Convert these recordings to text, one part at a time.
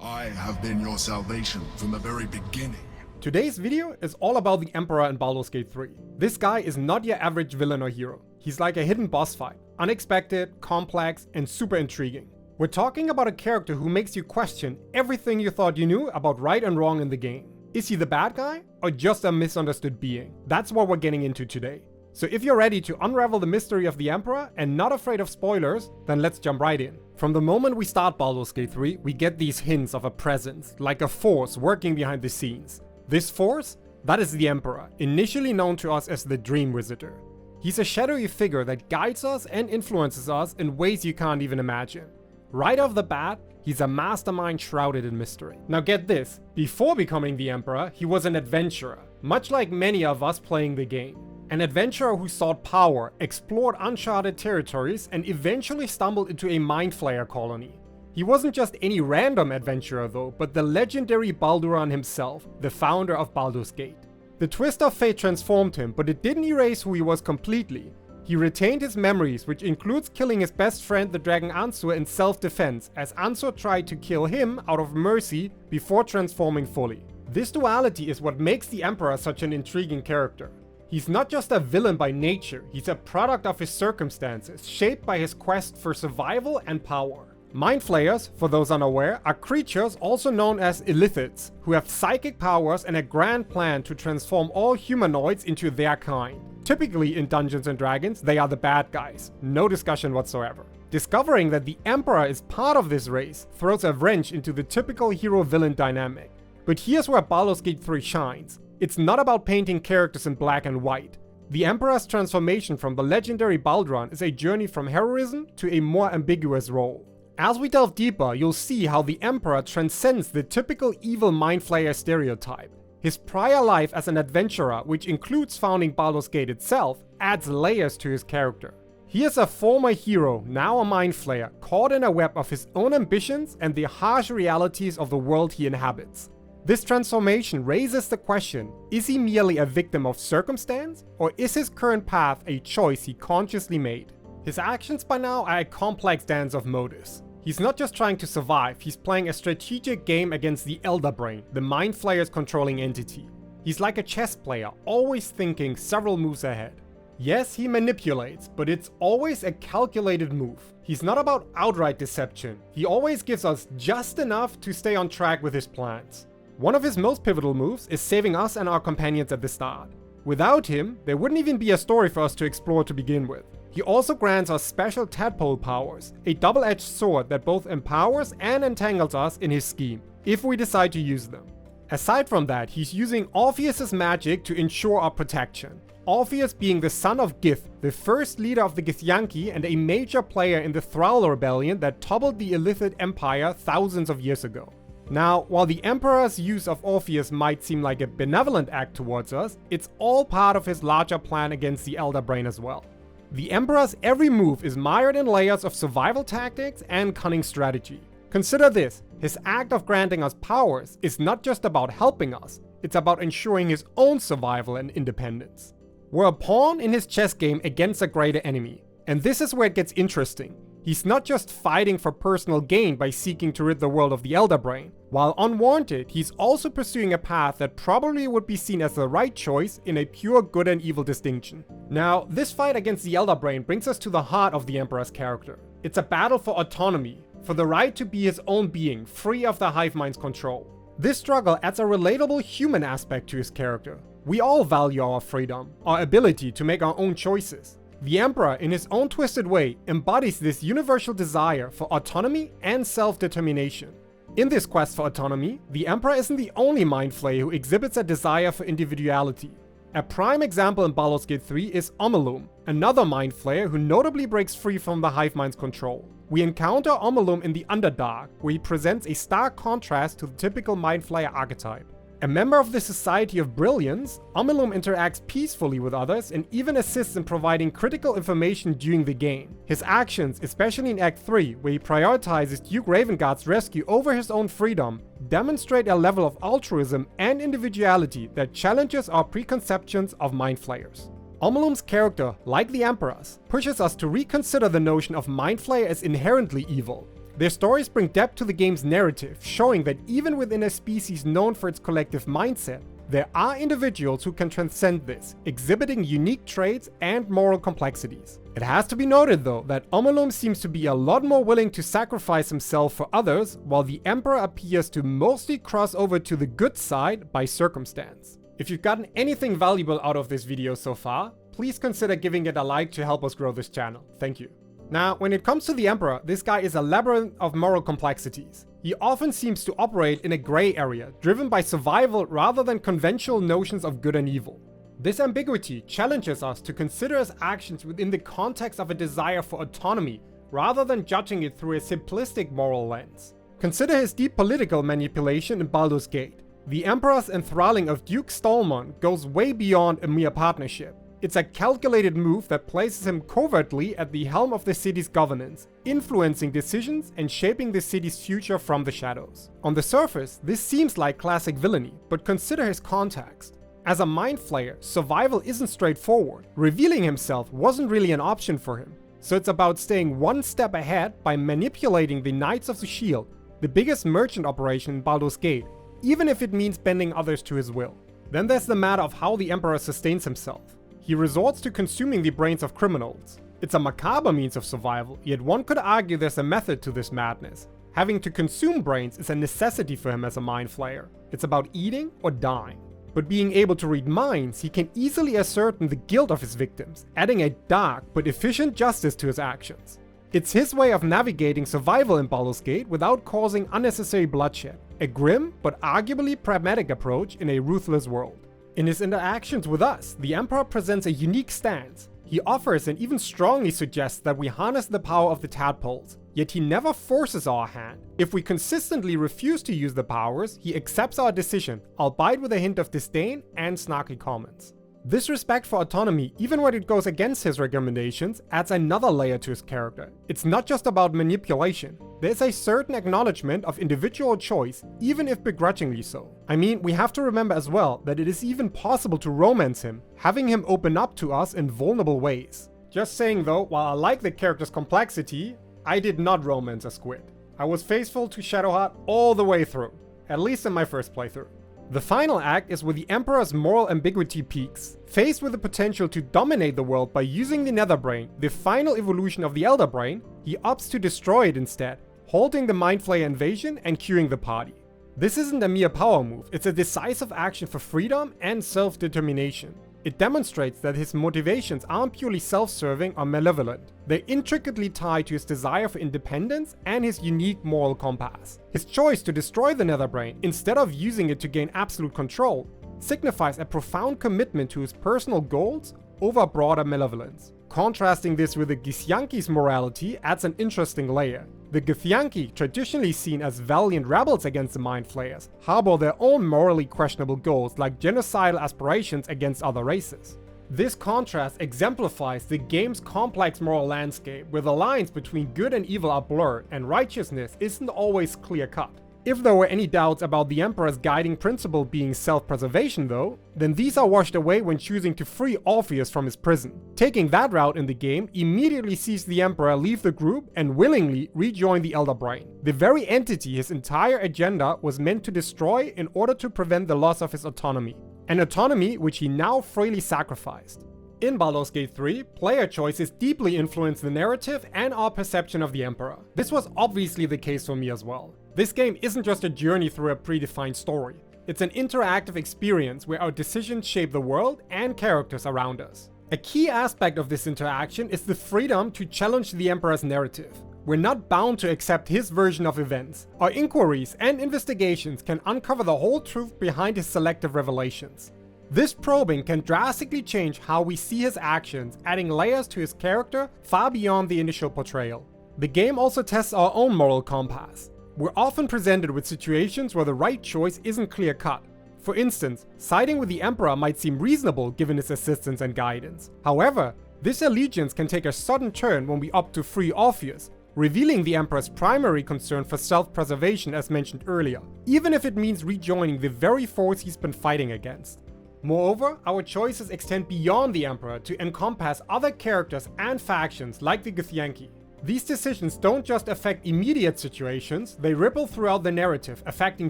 I have been your salvation from the very beginning. Today's video is all about the Emperor in Baldur's Gate 3. This guy is not your average villain or hero. He's like a hidden boss fight. Unexpected, complex, and super intriguing. We're talking about a character who makes you question everything you thought you knew about right and wrong in the game. Is he the bad guy, or just a misunderstood being? That's what we're getting into today. So if you're ready to unravel the mystery of the Emperor and not afraid of spoilers, then let's jump right in. From the moment we start Baldur's Gate 3, we get these hints of a presence, like a force working behind the scenes. This force? That is the Emperor, initially known to us as the Dream Visitor. He's a shadowy figure that guides us and influences us in ways you can't even imagine. Right off the bat, he's a mastermind shrouded in mystery. Now get this, before becoming the Emperor, he was an adventurer, much like many of us playing the game. An adventurer who sought power, explored uncharted territories, and eventually stumbled into a Mind Flayer colony. He wasn't just any random adventurer though, but the legendary Balduran himself, the founder of Baldur's Gate. The twist of fate transformed him, but it didn't erase who he was completely. He retained his memories, which includes killing his best friend the dragon Ansur in self-defense, as Ansur tried to kill him out of mercy before transforming fully. This duality is what makes the Emperor such an intriguing character. He's not just a villain by nature, he's a product of his circumstances, shaped by his quest for survival and power. Mind Flayers, for those unaware, are creatures also known as Illithids, who have psychic powers and a grand plan to transform all humanoids into their kind. Typically in Dungeons & Dragons, they are the bad guys, no discussion whatsoever. Discovering that the Emperor is part of this race throws a wrench into the typical hero-villain dynamic. But here's where Baldur's Gate 3 shines. It's not about painting characters in black and white. The Emperor's transformation from the legendary Balduran is a journey from heroism to a more ambiguous role. As we delve deeper, you'll see how the Emperor transcends the typical evil Mind Flayer stereotype. His prior life as an adventurer, which includes founding Baldur's Gate itself, adds layers to his character. He is a former hero, now a Mind Flayer, caught in a web of his own ambitions and the harsh realities of the world he inhabits. This transformation raises the question, is he merely a victim of circumstance, or is his current path a choice he consciously made? His actions by now are a complex dance of motives. He's not just trying to survive, he's playing a strategic game against the Elder Brain, the Mind Flayer's controlling entity. He's like a chess player, always thinking several moves ahead. Yes, he manipulates, but it's always a calculated move. He's not about outright deception. He always gives us just enough to stay on track with his plans. One of his most pivotal moves is saving us and our companions at the start. Without him, there wouldn't even be a story for us to explore to begin with. He also grants us special tadpole powers, a double-edged sword that both empowers and entangles us in his scheme, if we decide to use them. Aside from that, he's using Orpheus' magic to ensure our protection. Orpheus being the son of Gith, the first leader of the Githyanki and a major player in the Thrall rebellion that toppled the Illithid Empire thousands of years ago. Now, while the Emperor's use of Orpheus might seem like a benevolent act towards us, it's all part of his larger plan against the Elder Brain as well. The Emperor's every move is mired in layers of survival tactics and cunning strategy. Consider this, his act of granting us powers is not just about helping us, it's about ensuring his own survival and independence. We're a pawn in his chess game against a greater enemy, and this is where it gets interesting. He's not just fighting for personal gain by seeking to rid the world of the Elder Brain. While unwarranted, he's also pursuing a path that probably would be seen as the right choice in a pure good and evil distinction. Now, this fight against the Elder Brain brings us to the heart of the Emperor's character. It's a battle for autonomy, for the right to be his own being, free of the hive mind's control. This struggle adds a relatable human aspect to his character. We all value our freedom, our ability to make our own choices. The Emperor, in his own twisted way, embodies this universal desire for autonomy and self-determination. In this quest for autonomy, the Emperor isn't the only Mind Flayer who exhibits a desire for individuality. A prime example in Baldur's Gate 3 is Omelum, another Mind Flayer who notably breaks free from the hive mind's control. We encounter Omelum in the Underdark, where he presents a stark contrast to the typical Mind Flayer archetype. A member of the Society of Brilliance, Omelum interacts peacefully with others and even assists in providing critical information during the game. His actions, especially in Act 3, where he prioritizes Duke Ravengard's rescue over his own freedom, demonstrate a level of altruism and individuality that challenges our preconceptions of Mind Flayers. Omelum's character, like the Emperor's, pushes us to reconsider the notion of Mind Flayer as inherently evil. Their stories bring depth to the game's narrative, showing that even within a species known for its collective mindset, there are individuals who can transcend this, exhibiting unique traits and moral complexities. It has to be noted though that Omolum seems to be a lot more willing to sacrifice himself for others, while the Emperor appears to mostly cross over to the good side by circumstance. If you've gotten anything valuable out of this video so far, please consider giving it a like to help us grow this channel. Thank you. Now, when it comes to the Emperor, this guy is a labyrinth of moral complexities. He often seems to operate in a gray area, driven by survival rather than conventional notions of good and evil. This ambiguity challenges us to consider his actions within the context of a desire for autonomy, rather than judging it through a simplistic moral lens. Consider his deep political manipulation in Baldur's Gate. The Emperor's enthralling of Duke Stolmon goes way beyond a mere partnership. It's a calculated move that places him covertly at the helm of the city's governance, influencing decisions and shaping the city's future from the shadows. On the surface, this seems like classic villainy, but consider his context. As a mind flayer, survival isn't straightforward. Revealing himself wasn't really an option for him. So it's about staying one step ahead by manipulating the Knights of the Shield, the biggest merchant operation in Baldur's Gate, even if it means bending others to his will. Then there's the matter of how the Emperor sustains himself. He resorts to consuming the brains of criminals. It's a macabre means of survival, yet one could argue there's a method to this madness. Having to consume brains is a necessity for him as a mind flayer. It's about eating or dying. But being able to read minds, he can easily ascertain the guilt of his victims, adding a dark but efficient justice to his actions. It's his way of navigating survival in Baldur's Gate without causing unnecessary bloodshed. A grim but arguably pragmatic approach in a ruthless world. In his interactions with us, the Emperor presents a unique stance. He offers and even strongly suggests that we harness the power of the tadpoles, yet he never forces our hand. If we consistently refuse to use the powers, he accepts our decision, albeit with a hint of disdain and snarky comments. This respect for autonomy, even when it goes against his recommendations, adds another layer to his character. It's not just about manipulation. There's a certain acknowledgement of individual choice, even if begrudgingly so. I mean, we have to remember as well that it is even possible to romance him, having him open up to us in vulnerable ways. Just saying though, while I like the character's complexity, I did not romance a squid. I was faithful to Shadowheart all the way through, at least in my first playthrough. The final act is where the Emperor's moral ambiguity peaks. Faced with the potential to dominate the world by using the Netherbrain, the final evolution of the Elder Brain, he opts to destroy it instead, halting the Mind Flayer invasion and curing the party. This isn't a mere power move, it's a decisive action for freedom and self-determination. It demonstrates that his motivations aren't purely self-serving or malevolent. They're intricately tied to his desire for independence and his unique moral compass. His choice to destroy the Netherbrain, instead of using it to gain absolute control, signifies a profound commitment to his personal goals over broader malevolence. Contrasting this with the Githyanki's morality adds an interesting layer. The Githyanki, traditionally seen as valiant rebels against the Mind Flayers, harbor their own morally questionable goals like genocidal aspirations against other races. This contrast exemplifies the game's complex moral landscape, where the lines between good and evil are blurred and righteousness isn't always clear-cut. If there were any doubts about the Emperor's guiding principle being self-preservation though, then these are washed away when choosing to free Orpheus from his prison. Taking that route in the game immediately sees the Emperor leave the group and willingly rejoin the Elder Brain, the very entity his entire agenda was meant to destroy in order to prevent the loss of his autonomy. An autonomy which he now freely sacrificed. In Baldur's Gate 3, player choices deeply influence the narrative and our perception of the Emperor. This was obviously the case for me as well. This game isn't just a journey through a predefined story. It's an interactive experience where our decisions shape the world and characters around us. A key aspect of this interaction is the freedom to challenge the Emperor's narrative. We're not bound to accept his version of events. Our inquiries and investigations can uncover the whole truth behind his selective revelations. This probing can drastically change how we see his actions, adding layers to his character far beyond the initial portrayal. The game also tests our own moral compass. We're often presented with situations where the right choice isn't clear-cut. For instance, siding with the Emperor might seem reasonable given his assistance and guidance. However, this allegiance can take a sudden turn when we opt to free Orpheus, revealing the Emperor's primary concern for self-preservation as mentioned earlier, even if it means rejoining the very force he's been fighting against. Moreover, our choices extend beyond the Emperor to encompass other characters and factions like the Githyanki. These decisions don't just affect immediate situations, they ripple throughout the narrative, affecting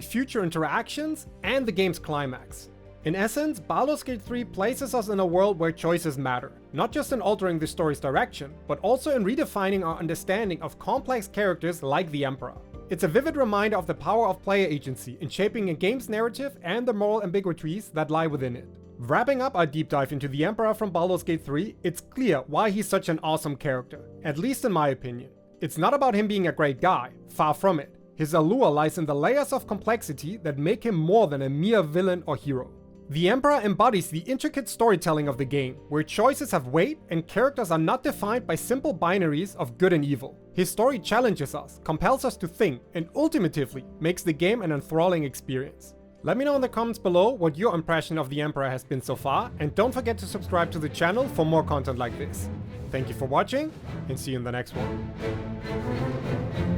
future interactions and the game's climax. In essence, Baldur's Gate 3 places us in a world where choices matter, not just in altering the story's direction, but also in redefining our understanding of complex characters like the Emperor. It's a vivid reminder of the power of player agency in shaping a game's narrative and the moral ambiguities that lie within it. Wrapping up our deep dive into the Emperor from Baldur's Gate 3, it's clear why he's such an awesome character, at least in my opinion. It's not about him being a great guy, far from it. His allure lies in the layers of complexity that make him more than a mere villain or hero. The Emperor embodies the intricate storytelling of the game, where choices have weight and characters are not defined by simple binaries of good and evil. His story challenges us, compels us to think, and ultimately makes the game an enthralling experience. Let me know in the comments below what your impression of the Emperor has been so far, and don't forget to subscribe to the channel for more content like this. Thank you for watching, and see you in the next one.